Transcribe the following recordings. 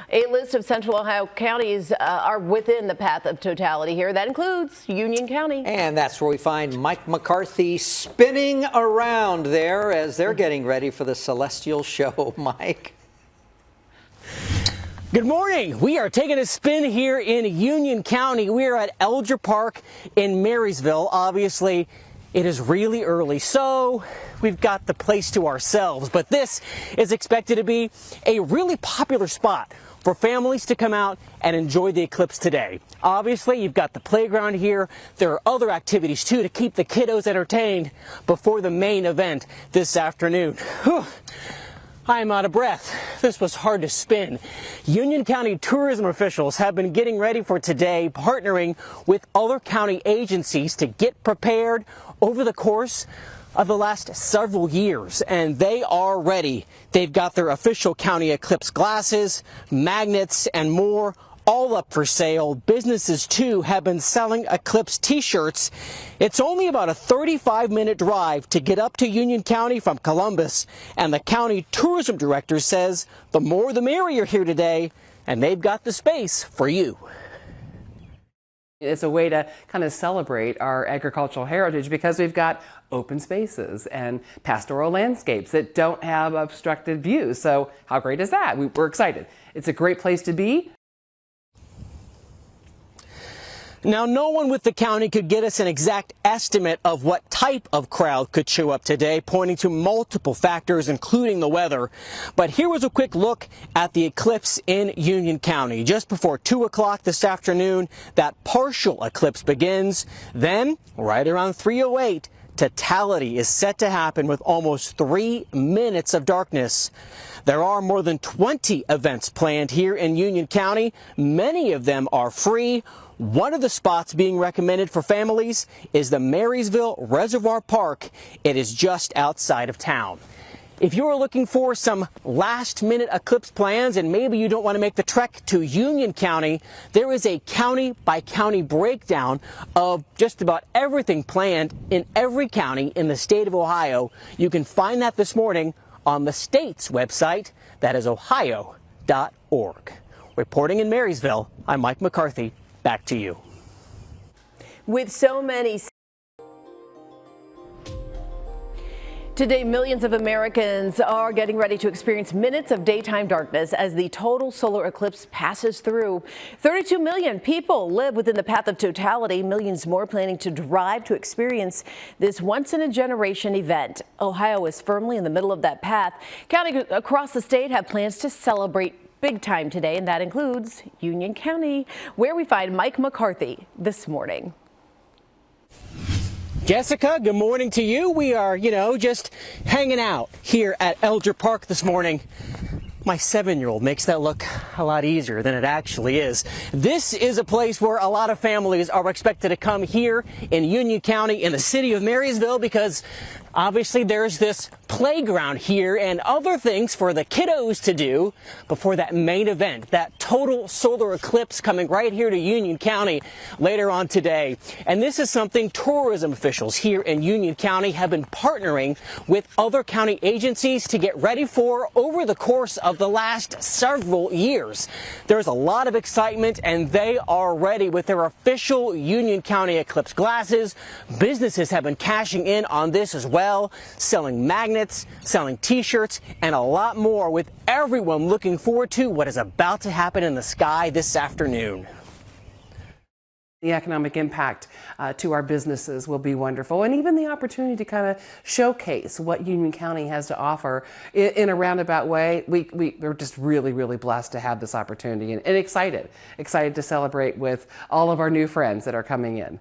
A list of Central Ohio counties are within the path of totality here. That includes Union County. And that's where we find Mike McCarthy spinning around there as they're getting ready for the celestial show. Mike. Good morning. We are taking a spin here in Union County. We are at Elger Park in Marysville. Obviously, it is really early, so we've got the place to ourselves. But this is expected to be a really popular spot for families to come out and enjoy the eclipse today. Obviously, you've got the playground here. There are other activities, too, to keep the kiddos entertained before the main event this afternoon. Whew. I'm out of breath. This was hard to spin. Union County tourism officials have been getting ready for today, partnering with other county agencies to get prepared over the course of the last several years, and they are ready. They've got their official county eclipse glasses, magnets, and more, all up for sale. Businesses, too, have been selling eclipse t-shirts. It's only about a 35-minute drive to get up to Union County from Columbus, and the county tourism director says the more the merrier here today, and they've got the space for you. It's a way to kind of celebrate our agricultural heritage because we've got open spaces and pastoral landscapes that don't have obstructed views. So how great is that? We're excited. It's a great place to be. Now, no one with the county could get us an exact estimate of what type of crowd could show up today, pointing to multiple factors, including the weather. But here was a quick look at the eclipse in Union County. Just before 2 o'clock this afternoon, that partial eclipse begins. Then, right around 3:08, totality is set to happen with almost 3 minutes of darkness. There are more than 20 events planned here in Union County. Many of them are free. One of the spots being recommended for families is the Marysville Reservoir Park. It is just outside of town. If you're looking for some last-minute eclipse plans and maybe you don't want to make the trek to Union County, there is a county-by-county breakdown of just about everything planned in every county in the state of Ohio. You can find that this morning on the state's website. That is ohio.org. Reporting in Marysville, I'm Mike McCarthy. Back to you. With so many today, millions of Americans are getting ready to experience minutes of daytime darkness as the total solar eclipse passes through. 32 million people live within the path of totality. Millions more planning to drive to experience this once-in-a-generation event. Ohio is firmly in the middle of that path. Counties across the state have plans to celebrate big time today, and that includes Union County, where we find Mike McCarthy this morning. Jessica, good morning to you. We are, just hanging out here at Elger Park this morning. My 7-year-old makes that look a lot easier than it actually is. This is a place where a lot of families are expected to come here in Union County in the city of Marysville because obviously there's this playground here and other things for the kiddos to do before that main event, that total solar eclipse coming right here to Union County later on today. And this is something tourism officials here in Union County have been partnering with other county agencies to get ready for over the course of the last several years. There's a lot of excitement and they are ready with their official Union County eclipse glasses. Businesses have been cashing in on this as well, selling magnets, selling t-shirts, and a lot more, with everyone looking forward to what is about to happen in the sky this afternoon. The economic impact to our businesses will be wonderful, and even the opportunity to kind of showcase what Union County has to offer in a roundabout way. We're just really, really blessed to have this opportunity and excited to celebrate with all of our new friends that are coming in.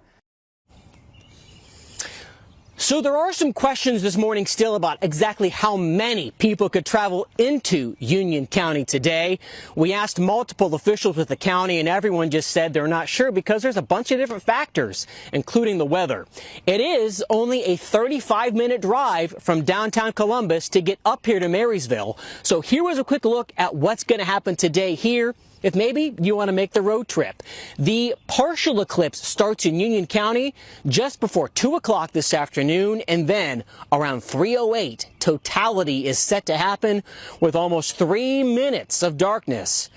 So there are some questions this morning still about exactly how many people could travel into Union County today. We asked multiple officials with the county and everyone just said they're not sure because there's a bunch of different factors, including the weather. It is only a 35-minute drive from downtown Columbus to get up here to Marysville. So here was a quick look at what's going to happen today here if maybe you want to make the road trip. The partial eclipse starts in Union County just before 2 o'clock this afternoon, and then around 3:08, totality is set to happen with almost 3 minutes of darkness.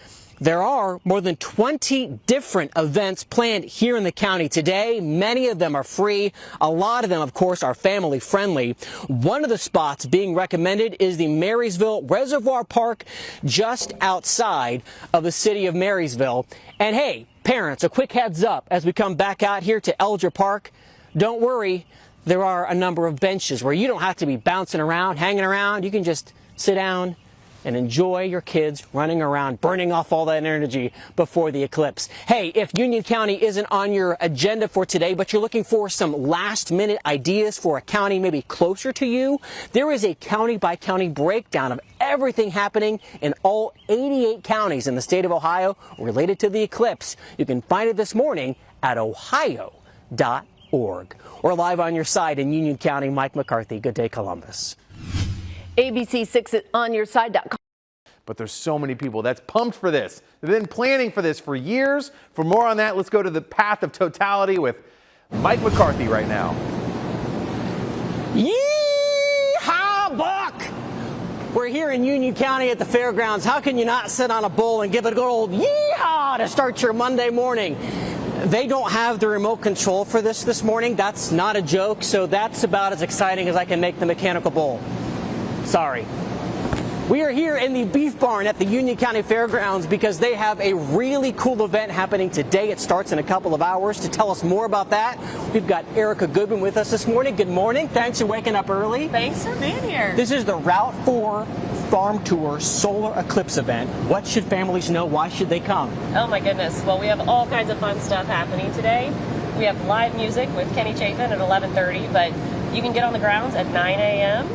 There are more than 20 different events planned here in the county today. Many of them are free. A lot of them, of course, are family friendly. One of the spots being recommended is the Marysville Reservoir Park just outside of the city of Marysville. And hey, parents, a quick heads up as we come back out here to Elger Park. Don't worry, there are a number of benches where you don't have to be bouncing around, hanging around. You can just sit down and enjoy your kids running around, burning off all that energy before the eclipse. Hey, if Union County isn't on your agenda for today, but you're looking for some last-minute ideas for a county maybe closer to you, there is a county-by-county breakdown of everything happening in all 88 counties in the state of Ohio related to the eclipse. You can find it this morning at ohio.org. We're live on your side in Union County. Mike McCarthy. Good day, Columbus. ABC6onyourside.com. But there's so many people that's pumped for this. They've been planning for this for years. For more on that, let's go to the path of totality with Mike McCarthy right now. Yeehaw, Buck! We're here in Union County at the fairgrounds. How can you not sit on a bull and give it a good old yeehaw to start your Monday morning? They don't have the remote control for this morning. That's not a joke, so that's about as exciting as I can make the mechanical bull. Sorry. We are here in the Beef Barn at the Union County Fairgrounds because they have a really cool event happening today. It starts in a couple of hours. To tell us more about that, we've got Erica Goodman with us this morning. Good morning. Thanks for waking up early. Thanks for being here. This is the Route 4 Farm Tour Solar Eclipse event. What should families know? Why should they come? Oh my goodness. Well, we have all kinds of fun stuff happening today. We have live music with Kenny Chafin at 11:30, but you can get on the grounds at 9 a.m.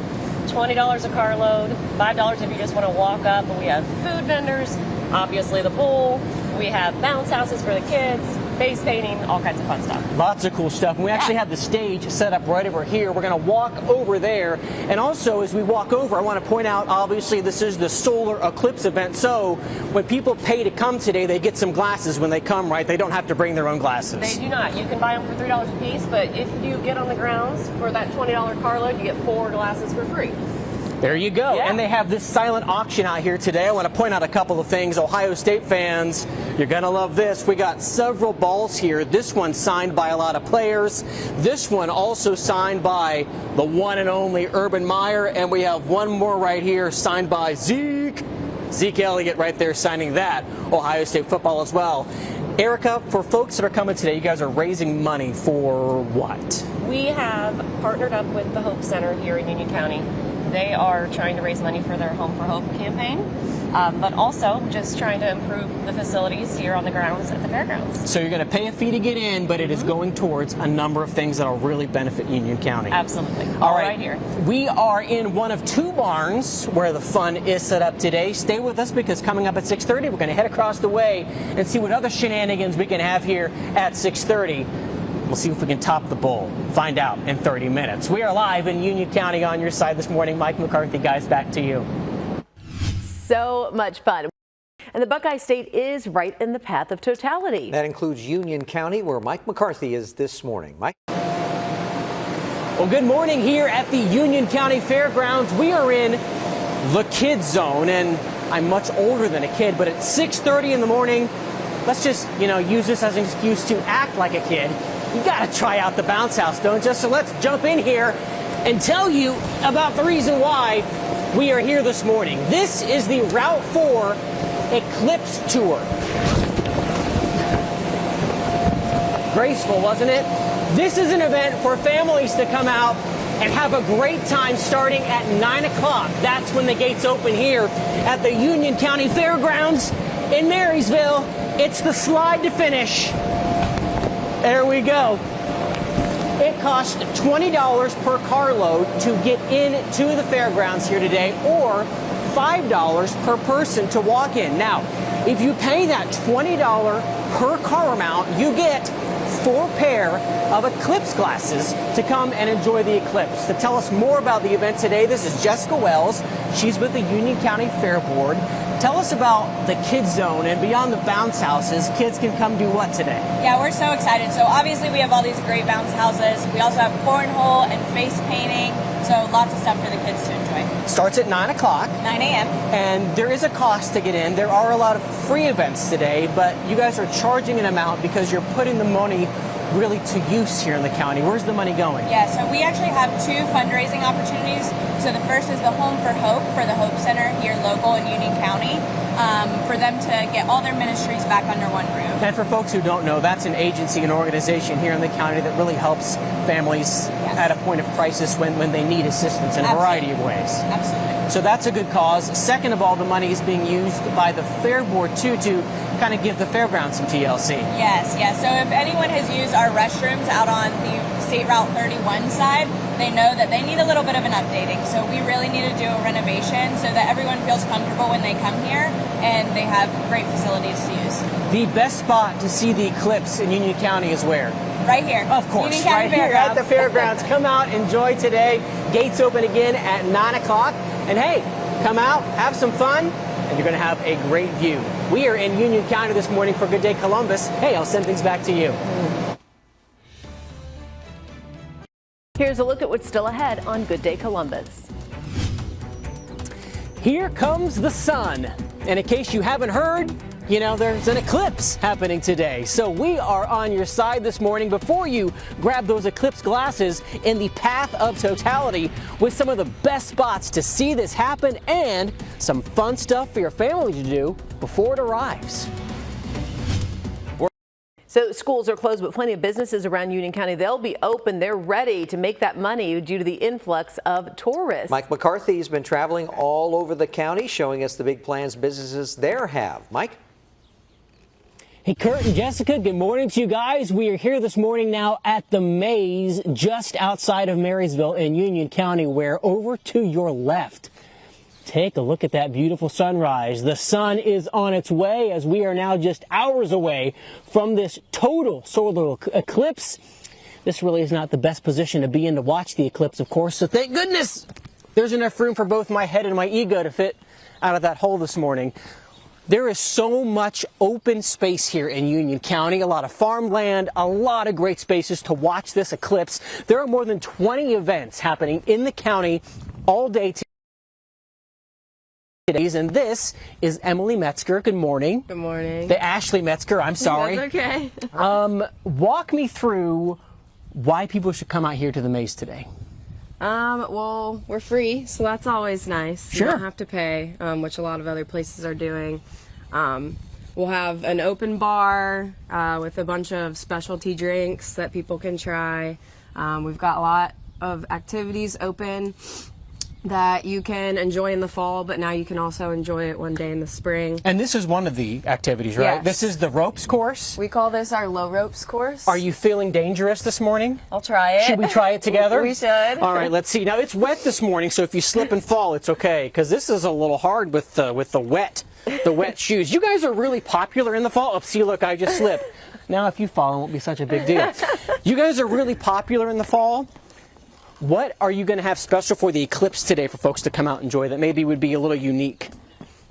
$20 a carload, $5 if you just want to walk up. And we have food vendors, obviously the pool. We have bounce houses for the kids, face painting, all kinds of fun stuff. Lots of cool stuff. And we actually have the stage set up right over here. We're going to walk over there. And also, as we walk over, I want to point out, obviously, this is the solar eclipse event. So when people pay to come today, they get some glasses when they come, right? They don't have to bring their own glasses. They do not. You can buy them for $3 a piece, but if you get on the grounds for that $20 carload, you get 4 glasses for free. There you go. Yeah. And they have this silent auction out here today. I want to point out a couple of things. Ohio State fans, you're going to love this. We got several balls here. This one signed by a lot of players. This one also signed by the one and only Urban Meyer. And we have one more right here signed by Zeke Elliott right there signing that Ohio State football as well. Erica, for folks that are coming today, you guys are raising money for what? We have partnered up with the Hope Center here in Union County. They are trying to raise money for their Home for Hope campaign, but also just trying to improve the facilities here on the grounds at the fairgrounds. So you're going to pay a fee to get in, but it is going towards a number of things that will really benefit Union County. Absolutely. All right here. We are in one of 2 barns where the fun is set up today. Stay with us because coming up at 6:30, we're going to head across the way and see what other shenanigans we can have here at 6:30. We'll see if we can top the bull. Find out in 30 minutes. We are live in Union County on your side this morning. Mike McCarthy, guys, back to you. So much fun. And the Buckeye State is right in the path of totality. That includes Union County, where Mike McCarthy is this morning. Mike? Well, good morning here at the Union County Fairgrounds. We are in the kid zone, and I'm much older than a kid, but at 6:30 in the morning, let's just, use this as an excuse to act like a kid. You got to try out the bounce house, don't you? So let's jump in here and tell you about the reason why we are here this morning. This is the Route 4 Eclipse Tour. Graceful, wasn't it? This is an event for families to come out and have a great time starting at 9 o'clock. That's when the gates open here at the Union County Fairgrounds in Marysville. It's the slide to finish. There we go. It costs $20 per carload to get into the fairgrounds here today, or $5 per person to walk in. Now, if you pay that $20 per car amount, you get 4 pair of eclipse glasses to come and enjoy the eclipse. To tell us more about the event today, this is Jessica Wells. She's with the Union County Fair Board. Tell us about the kids zone and beyond the bounce houses. Kids can come do what today? Yeah, we're so excited. So obviously we have all these great bounce houses. We also have cornhole and face painting. So lots of stuff for the kids to enjoy. Starts at 9 o'clock. 9 a.m. And there is a cost to get in. There are a lot of free events today, but you guys are charging an amount because you're putting the money really to use here in the county. Where's the money going? Yeah, so we actually have 2 fundraising opportunities. So the first is the Home for Hope for the Hope Center here local in Union County, for them to get all their ministries back under one roof. And for folks who don't know, that's an agency, an organization here in the county that really helps families at a point of crisis when they need assistance in a variety of ways. Absolutely. So that's a good cause. Second of all, the money is being used by the Fair Board too to kind of give the fairgrounds some TLC. Yes. So if anyone has used our restrooms out on the State Route 31 side, they know that they need a little bit of an updating. So we really need to do a renovation so that everyone feels comfortable when they come here and they have great facilities to use. The best spot to see the eclipse in Union County is where? Right here. Of course, Union County right here at the Fairgrounds. fairgrounds. Come out, enjoy today. Gates open again at 9 o'clock. And hey, come out, have some fun, and you're going to have a great view. We are in Union County this morning for Good Day Columbus. Hey, I'll send things back to you. Here's a look at what's still ahead on Good Day Columbus. Here comes the sun. And in case you haven't heard, you know, there's an eclipse happening today. So we are on your side this morning before you grab those eclipse glasses in the path of totality with some of the best spots to see this happen and some fun stuff for your family to do before it arrives. So schools are closed, but plenty of businesses around Union County, they'll be open. They're ready to make that money due to the influx of tourists. Mike McCarthy has been traveling all over the county, showing us the big plans businesses there have. Mike? Hey, Kurt and Jessica, good morning to you guys. We are here this morning now at the Maze just outside of Marysville in Union County, where over to your left, take a look at that beautiful sunrise. The sun is on its way as we are now just hours away from this total solar eclipse. This really is not the best position to be in to watch the eclipse, of course, so thank goodness there's enough room for both my head and my ego to fit out of that hole this morning. There is so much open space here in Union County, a lot of farmland, a lot of great spaces to watch this eclipse. There are more than 20 events happening in the county all day today. And this is Emily Metzger. Good morning. Good morning. The Ashley Metzger, I'm sorry. That's okay. Walk me through why people should come out here to the Maze today. Well, we're free, so that's always nice. Sure. You don't have to pay, which a lot of other places are doing. We'll have an open bar with a bunch of specialty drinks that people can try. We've got a lot of activities open that you can enjoy in the fall, but now you can also enjoy it one day in the spring. And this is one of the activities, right? Yes. This is the ropes course. We call this our low ropes course. Are you feeling dangerous this morning? I'll try it. Should we try it together? We should. All right, let's see. Now, it's wet this morning, so if you slip and fall, it's okay, because this is a little hard with the wet shoes. You guys are really popular in the fall. Oh, see, look, I just slipped. Now, if you fall, it won't be such a big deal. You guys are really popular in the fall. What are you going to have special for the eclipse today for folks to come out and enjoy that maybe would be a little unique?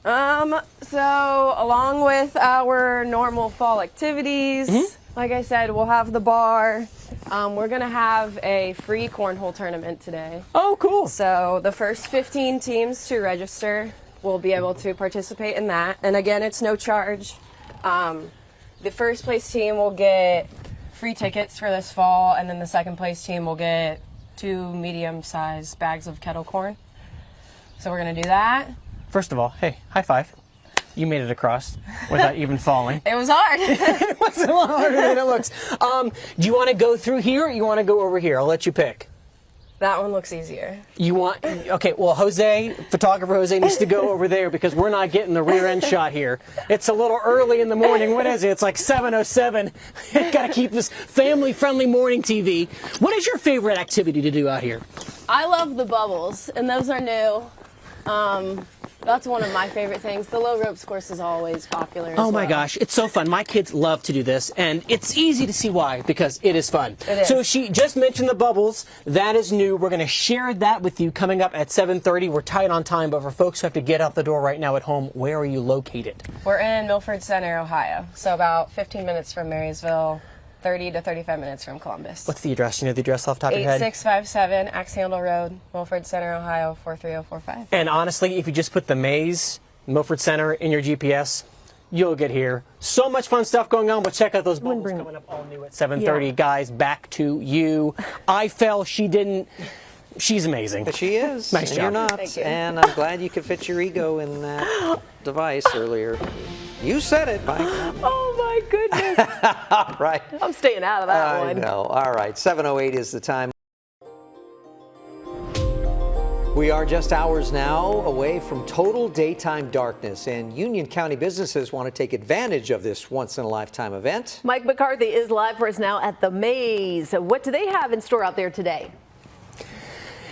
So along with our normal fall activities, like I said, we'll have the bar. We're going to have a free cornhole tournament today. Oh, cool. So the first 15 teams to register will be able to participate in that. And again, it's no charge. The first place team will get free tickets for this fall, and then the second place team will get 2 medium-sized bags of kettle corn. So we're going to do that. First of all, hey, high five. You made it across without even falling. It was hard. It wasn't a lot harder than it looks. Do you want to go through here or you want to go over here? I'll let you pick. That one looks easier. You want, okay, well, photographer Jose needs to go over there because we're not getting the rear end shot here. It's a little early in the morning. What is it? It's like 7:07. Got to keep this family-friendly morning TV. What is your favorite activity to do out here? I love the bubbles, and those are new. That's one of my favorite things. The low ropes course is always popular as Oh my well. gosh, it's so fun. My kids love to do this, and it's easy to see why, because it is fun. It is. So she just mentioned the bubbles. That is new. We're going to share that with you coming up at 7:30. We're tight on time, but for folks who have to get out the door right now at home, where are you located? We're in Milford Center, Ohio, so about 15 minutes from Marysville. 30 to 35 minutes from Columbus. What's the address? You know the address off the top of your head? 8657 Axe Handle Road, Milford Center, Ohio, 43045. And honestly, if you just put the Maze, Milford Center, in your GPS, you'll get here. So much fun stuff going on. We'll check out those bubbles coming up all new at 7:30. Yeah. Guys, back to you. I fell. She didn't. She's amazing. She is. Nice and job. You're not. Thank you. And I'm glad you could fit your ego in that device earlier. You said it, Mike. Oh my goodness. All right. I'm staying out of that I one. know. All right. 7:08 is the time. We are just hours now away from total daytime darkness, and Union County businesses want to take advantage of this once-in-a-lifetime event. Mike McCarthy is live for us now at the Maze. What do they have in store out there today?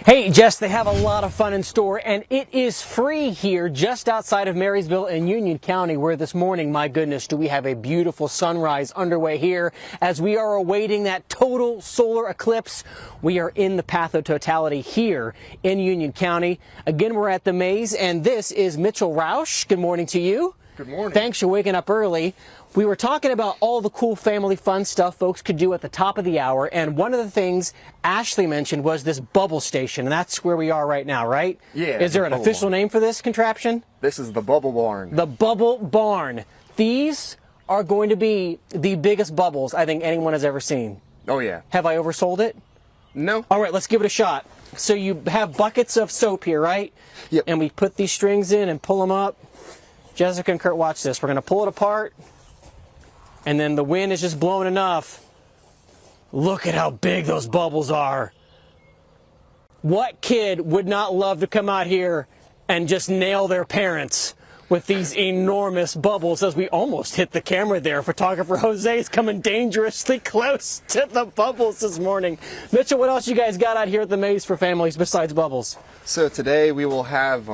Hey, Jess, they have a lot of fun in store, and it is free here just outside of Marysville in Union County, where this morning, my goodness, do we have a beautiful sunrise underway here as we are awaiting that total solar eclipse. We are in the path of totality here in Union County. Again, we're at the Maze, and this is Mitchell Roush. Good morning to you. Good morning. Thanks for waking up early. We were talking about all the cool family fun stuff folks could do at the top of the hour, and one of the things Ashley mentioned was this bubble station, and that's where we are right now, right? Yeah. Is there an the bubble official barn. name for this contraption? This is the Bubble Barn. The Bubble Barn. These are going to be the biggest bubbles I think anyone has ever seen. Oh, yeah. Have I oversold it? No. All right, let's give it a shot. So you have buckets of soap here, right? Yep. And we put these strings in and pull them up. Jessica and Kurt, watch this. We're going to pull it apart, and then the wind is just blowing enough. Look at how big those bubbles are. What kid would not love to come out here and just nail their parents with these enormous bubbles? As we almost hit the camera there, photographer Jose is coming dangerously close to the bubbles this morning. Mitchell, what else you guys got out here at the Maze for families besides bubbles? So today we will have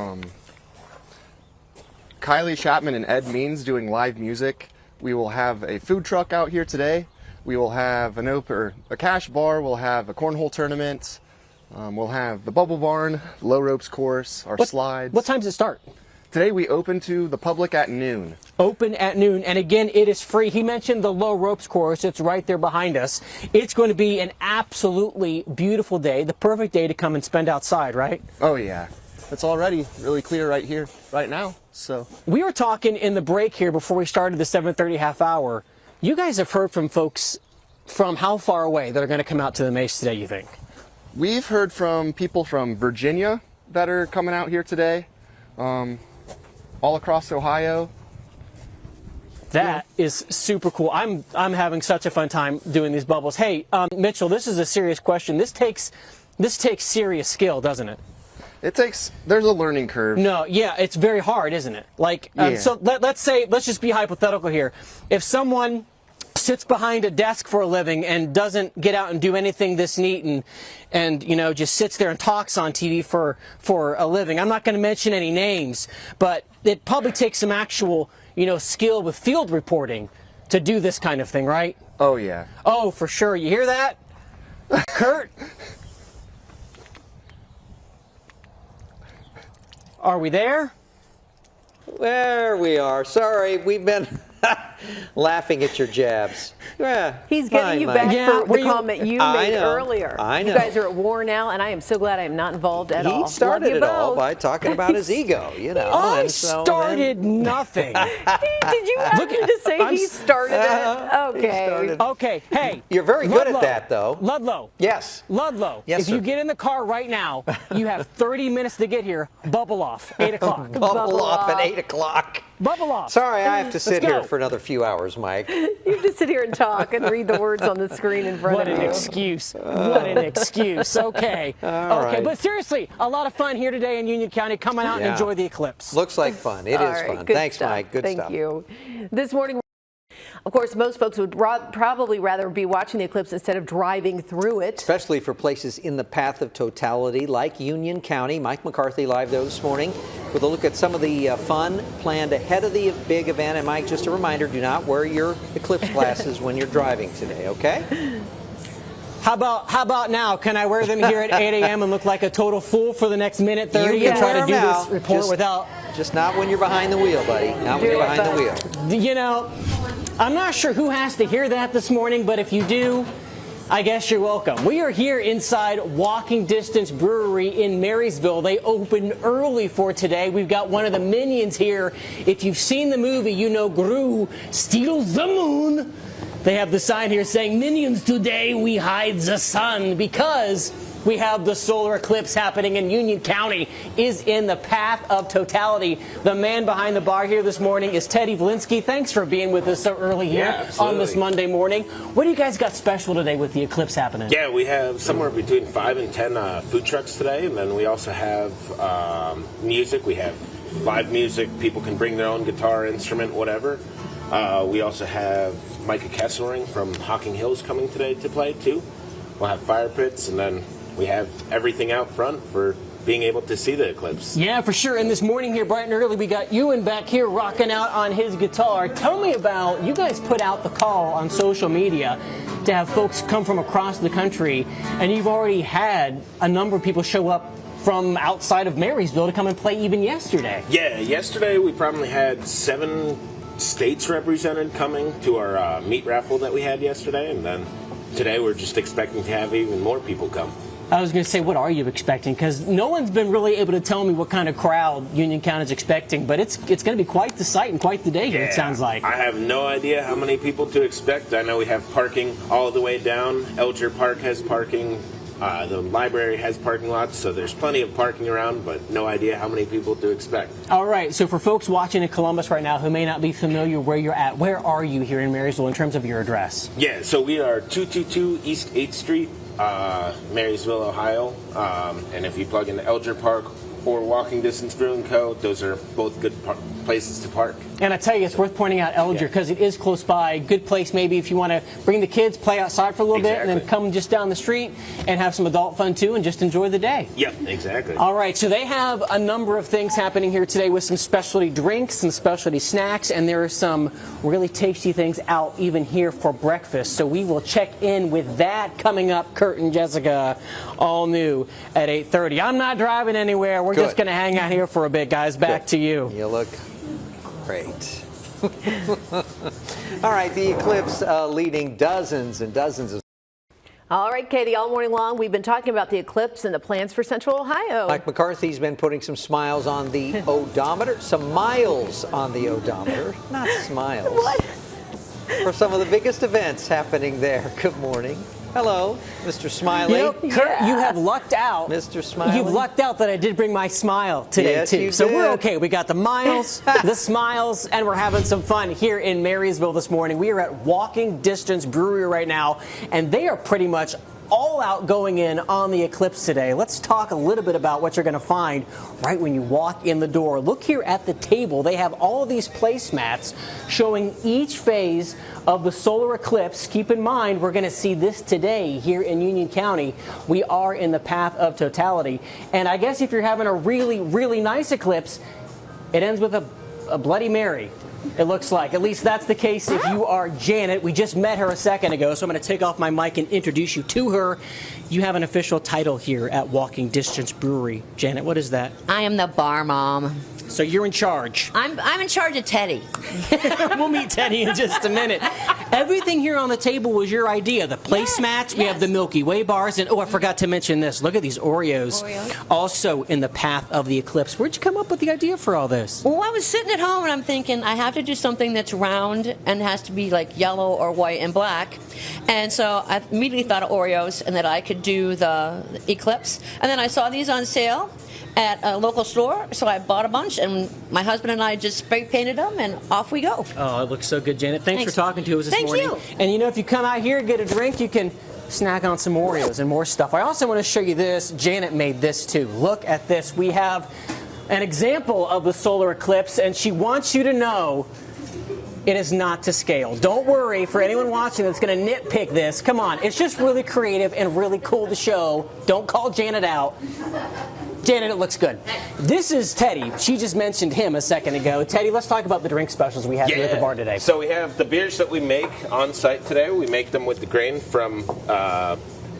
Kylie Chapman and Ed Means doing live music. We will have a food truck out here today. We will have a cash bar. We'll have a cornhole tournament. We'll have the Bubble Barn, low ropes course, our slides. What time does it start? Today we open to the public at noon. Open at noon, and again, it is free. He mentioned the low ropes course. It's right there behind us. It's going to be an absolutely beautiful day, the perfect day to come and spend outside, right? Oh, yeah. It's already really clear right here, right now. So we were talking in the break here before we started the 7:30 half hour. You guys have heard from folks from how far away that are going to come out to the Maze today, you think? we've heard from people from Virginia that are coming out here today, all across Ohio. That is super cool. I'm having such a fun time doing these bubbles. Hey, Mitchell, this is a serious question. This takes serious skill, doesn't it? There's a learning curve. No, yeah, it's very hard, isn't it? Like, Yeah. so let's just be hypothetical here. If someone sits behind a desk for a living and doesn't get out and do anything this neat and you know, just sits there and talks on TV for a living. I'm not going to mention any names, but it probably takes some actual, you know, skill with field reporting to do this kind of thing, right? Oh, yeah. Oh, for sure. You hear that? Kurt? Are we there? There we are. Sorry, we've been laughing at your jabs. Yeah, He's getting fine, you Mike. back Yeah, for were the you- comment you I made know, earlier. I know. You guys are at war now, and I am so glad I am not involved at all. He started Love you it all both. by talking about his ego, you know. I and so started nothing. Did you ask Look him at- to say I'm he s- started it? He Okay. started. Okay, hey. You're very good at Ludlow. that, though. Ludlow. Yes. Ludlow. Yes, if you sir. get in the car right now, you have 30 minutes to get here. Bubble off. 8 o'clock. Bubble off at 8 o'clock. Bubble off. Sorry, I have to sit Let's here go. for another few hours, Mike. You just sit here and talk and read the words on the screen in front What of an you. excuse. What an excuse. Okay. All Okay, right. but seriously, a lot of fun here today in Union County. Come on out and Yeah. enjoy the eclipse. Looks like fun. It is All right, fun. good Thanks, stuff. Mike. Good Thank stuff. you. This morning, of course, most folks would probably rather be watching the eclipse instead of driving through it. Especially for places in the path of totality like Union County. Mike McCarthy live there this morning with a look at some of the fun planned ahead of the big event. And Mike, just a reminder, do not wear your eclipse glasses when you're driving today, okay? How about now? Can I wear them here at 8 a.m. and look like a total fool for the next minute 30 You and can try wear to do them this now. report Just- without, Just not when you're behind the wheel, buddy. Not when you're behind the wheel. you know, I'm not sure who has to hear that this morning, but if you do, I guess you're welcome. We are here inside Walking Distance Brewery in Marysville. They opened early for today. We've got one of the minions here. If you've seen the movie, you know Gru steals the moon. They have the sign here saying, "Minions, today we hide the sun," because we have the solar eclipse happening in Union County is in the path of totality. The man behind the bar here this morning is Teddy Valinsky. Thanks for being with us so early here on this Monday morning. What do you guys got special today with the eclipse happening? Yeah, we have somewhere between 5 and 10 food trucks today, and then we also have music. We have live music. People can bring their own guitar, instrument, whatever. We also have Micah Kesselring from Hocking Hills coming today to play too. We'll have fire pits, and then we have everything out front for being able to see the eclipse. Yeah, for sure. And this morning here, bright and early, we got Ewan back here rocking out on his guitar. Tell me about, you guys put out the call on social media to have folks come from across the country, and you've already had a number of people show up from outside of Marysville to come and play even yesterday. Yeah, yesterday we probably had 7 states represented coming to our meat raffle that we had yesterday, and then today we're just expecting to have even more people come. I was going to say, what are you expecting? Because no one's been really able to tell me what kind of crowd Union County is expecting, but it's going to be quite the sight and quite the day here, it sounds like. I have no idea how many people to expect. I know we have parking all the way down. Elger Park has parking. The library has parking lots, so there's plenty of parking around, but no idea how many people to expect. All right, so for folks watching in Columbus right now who may not be familiar where you're at, where are you here in Marysville in terms of your address? Yeah, so we are 222 East 8th Street, Marysville, Ohio. And if you plug in Elger Park or Walking Distance Brewing Co., those are both good places to park. And I tell you, it's worth pointing out Elger because it is close by. Good place maybe if you want to bring the kids, play outside for a little bit, and then come just down the street and have some adult fun too and just enjoy the day. Yep, exactly. All right, so they have a number of things happening here today with some specialty drinks, some specialty snacks, and there are some really tasty things out even here for breakfast. So we will check in with that coming up. Kurt and Jessica, all new at 8:30. I'm not driving anywhere. We're just going to hang out here for a bit, guys. Back to you. You look great. All right, the eclipse leading dozens and dozens of... All right, Katie, all morning long, we've been talking about the eclipse and the plans for Central Ohio. Mike McCarthy's been putting some smiles on the odometer, some miles on the odometer, not smiles. What? For some of the biggest events happening there. Good morning. Hello, Mr. Smiley. You know, Kurt, you have lucked out. Mr. Smiley. You've lucked out that I did bring my smile today, yes, too. You so did. we're okay. We got the miles, the smiles, and we're having some fun here in Marysville this morning. We are at Walking Distance Brewery right now, and they are pretty much all out going in on the eclipse today. Let's talk a little bit about what you're going to find right when you walk in the door. Look here at the table. They have all of these placemats showing each phase of the solar eclipse. Keep in mind, we're going to see this today here in Union County. We are in the path of totality. And I guess if you're having a really, really nice eclipse, it ends with a Bloody Mary. It looks like. At least that's the case if you are Janet. We just met her a second ago, so I'm going to take off my mic and introduce you to her. You have an official title here at Walking Distance Brewery. Janet, what is that? I am the bar mom. So you're in charge. I'm in charge of Teddy. We'll meet Teddy in just a minute. Everything here on the table was your idea. The placemats, we have the Milky Way bars, and oh, I forgot to mention this. Look at these Oreos. Also in the path of the eclipse. Where'd you come up with the idea for all this? Well, I was sitting at home and I'm thinking I have to do something that's round and has to be like yellow or white and black. And so I immediately thought of Oreos and that I could do the eclipse. And then I saw these on sale at a local store, so I bought a bunch, and my husband and I just spray painted them, and off we go. Oh, it looks so good, Janet. Thanks for talking to us this morning. Thank you. And you know, if you come out here and get a drink, you can snack on some Oreos and more stuff. I also want to show you this. Janet made this too. Look at this. We have an example of the solar eclipse, and she wants you to know it is not to scale. Don't worry, for anyone watching that's going to nitpick this, come on. It's just really creative and really cool to show. Don't call Janet out. Janet, it looks good. This is Teddy. She just mentioned him a second ago. Teddy, let's talk about the drink specials we have here at the bar today. So we have the beers that we make on site today. We make them with the grain from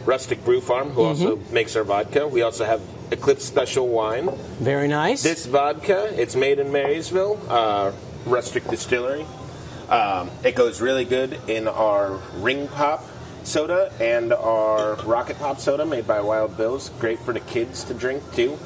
Rustic Brew Farm, who also makes our vodka. We also have Eclipse Special Wine. Very nice. This vodka, it's made in Marysville, Rustic Distillery. It goes really good in our Ring Pop soda and our Rocket Pop soda made by Wild Bill's. Great for the kids to drink too.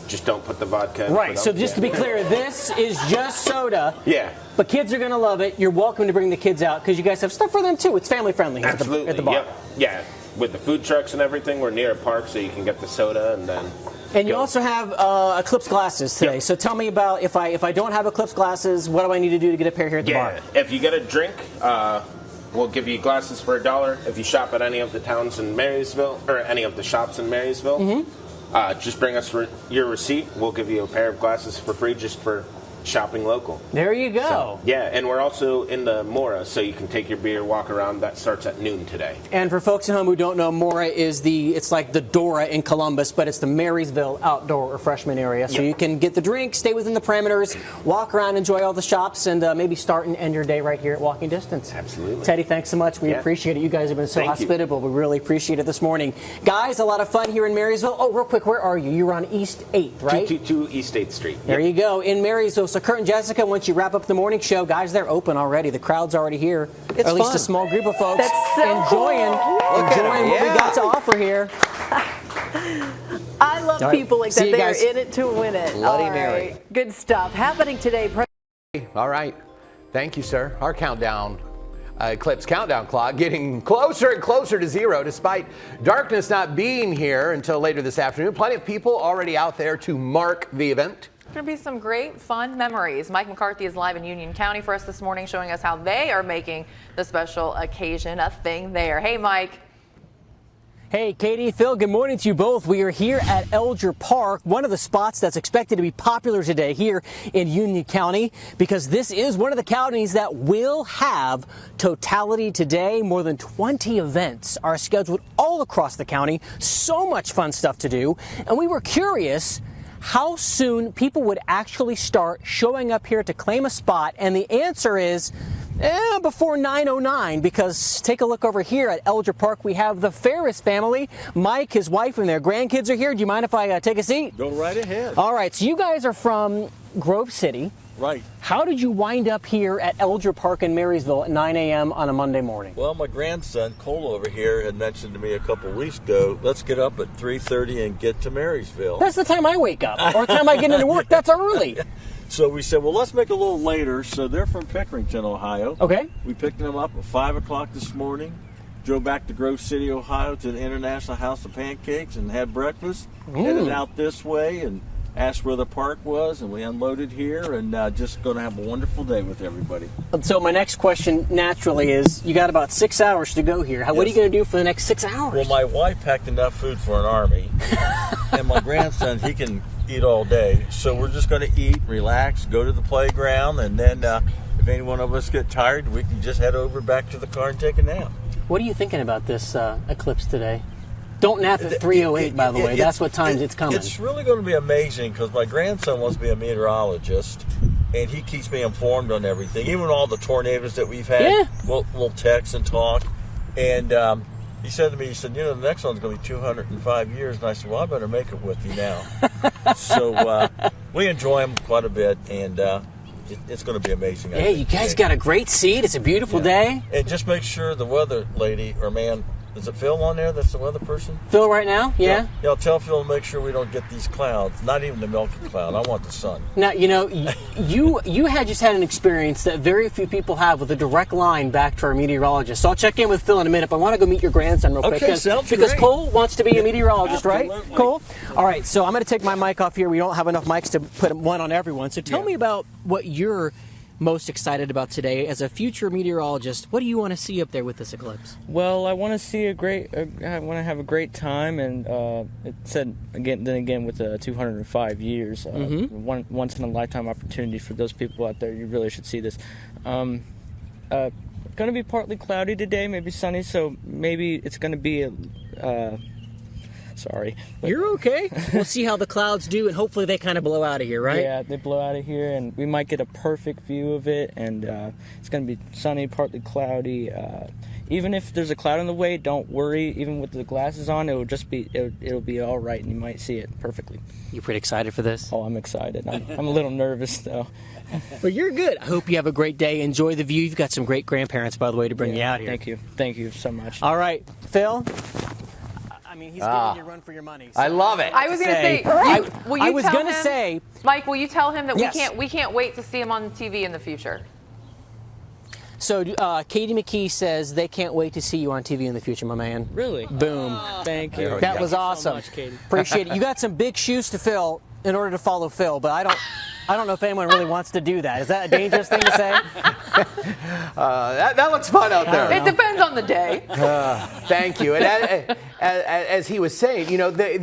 Just don't put the vodka in. Right, so just to be clear, this is just soda. Yeah. But kids are going to love it. You're welcome to bring the kids out because you guys have stuff for them too. It's family friendly here Absolutely. at the bar. Yep. Yeah. With the food trucks and everything, we're near a park, so you can get the soda and then. And you also have Eclipse glasses today. Yep. So tell me about if I don't have Eclipse glasses, what do I need to do to get a pair here at the bar? If you get a drink, we'll give you glasses for $1. If you shop at any of the towns in Marysville or any of the shops in Marysville, just bring us your receipt. We'll give you a pair of glasses for free just for shopping local. There you go. So, yeah, and we're also in the Mora, so you can take your beer, walk around. That starts at noon today. And for folks at home who don't know, Mora is it's like the Dora in Columbus, but it's the Marysville outdoor refreshment area. So you can get the drink, stay within the parameters, walk around, enjoy all the shops, and maybe start and end your day right here at walking distance. Absolutely. Teddy, thanks so much. We appreciate it. You guys have been so hospitable. We really appreciate it this morning. Guys, a lot of fun here in Marysville. Oh, real quick, where are you? You're on East 8th, right? 222 East 8th Street. There you go, in Marysville. So Kurt and Jessica, once you wrap up the morning show, guys, they're open already. The crowd's already here. It's at least fun. a small group of folks That's so enjoying what we got to offer here. I love people like that. See you They're guys. in it to win it. Bloody All Mary. right. Good stuff happening today. All right. Thank you, sir. Our countdown, Eclipse countdown clock getting closer and closer to zero despite darkness not being here until later this afternoon. Plenty of people already out there to mark the event. Going to be some great fun memories. Mike McCarthy is live in Union County for us this morning, showing us how they are making the special occasion a thing there. Hey, Mike. Hey, Katie, Phil, good morning to you both. We are here at Elger Park, one of the spots that's expected to be popular today here in Union County, because this is one of the counties that will have totality today. More than 20 events are scheduled all across the county. So much fun stuff to do. And we were curious how soon people would actually start showing up here to claim a spot. And the answer is before 9:09, because take a look over here at Elger Park. We have the Ferris family. Mike, his wife, and their grandkids are here. Do you mind if I take a seat? Go right ahead. All right, so you guys are from Grove City. Right. How did you wind up here at Elger Park in Marysville at 9 a.m. on a Monday morning? Well, my grandson, Cole over here, had mentioned to me a couple of weeks ago, let's get up at 3:30 and get to Marysville. That's the time I wake up, or the time I get into work. That's early. So we said, well, let's make it a little later. So they're from Pickerington, Ohio. Okay. We picked them up at 5 o'clock this morning, drove back to Grove City, Ohio to the International House of Pancakes and had breakfast, headed out this way and asked where the park was, and we unloaded here, and just going to have a wonderful day with everybody. So my next question, naturally, is you got about 6 hours to go here. What are you going to do for the next 6 hours? Well, my wife packed enough food for an army, and my grandson, he can eat all day. So we're just going to eat, relax, go to the playground, and then if any one of us get tired, we can just head over back to the car and take a nap. What are you thinking about this eclipse today? Don't nap at 3:08, by the way. That's what times it's coming. It's really going to be amazing because my grandson wants to be a meteorologist, and he keeps me informed on everything. Even all the tornadoes that we've had, we'll text and talk. And he said to me, the next one's going to be 205 years. And I said, well, I better make it with you now. So we enjoy them quite a bit, and it's going to be amazing. Hey, you guys got a great seat. It's a beautiful day. And just make sure the weather lady or man, is it Phil on there that's the weather person? Phil right now? Yeah. Yeah, tell Phil to make sure we don't get these clouds. Not even the Milky Cloud. I want the sun. Now, you had just had an experience that very few people have with a direct line back to our meteorologist. So I'll check in with Phil in a minute, but I want to go meet your grandson real quick. Okay, sounds because great. Cole wants to be a meteorologist, right? Absolutely. Cole? All right, so I'm going to take my mic off here. We don't have enough mics to put one on everyone. So tell me about what you're most excited about today as a future meteorologist. What do you want to see up there with this eclipse? Well, I want to see I want to have a great time, and it said again with 205 years, once in a lifetime opportunity for those people out there. You really should see this. Going to be partly cloudy today, maybe sunny, so maybe it's going to be sorry. You're okay. We'll see how the clouds do, and hopefully they kind of blow out of here, right? Yeah, they blow out of here, and we might get a perfect view of it, and it's going to be sunny, partly cloudy. even if there's a cloud in the way, don't worry. Even with the glasses on, it'll be all right, and you might see it perfectly. You pretty excited for this? Oh, I'm excited. I'm a little nervous though. Well, you're good. I hope you have a great day. Enjoy the view. You've got some great grandparents, by the way, to bring you out here. Thank you so much. All right, Phil. I mean, he's giving you a run for your money. So I love it. I was going to say, Mike, will you tell him that we can't wait to see him on TV in the future? So Katie McKee says they can't wait to see you on TV in the future, my man. Really? Boom. Thank you. That was awesome. So much, Katie. Appreciate it. You got some big shoes to fill in order to follow Phil, but I don't know if anyone really wants to do that. Is that a dangerous thing to say? That looks fun out there. It depends on the day. Thank you. And as he was saying,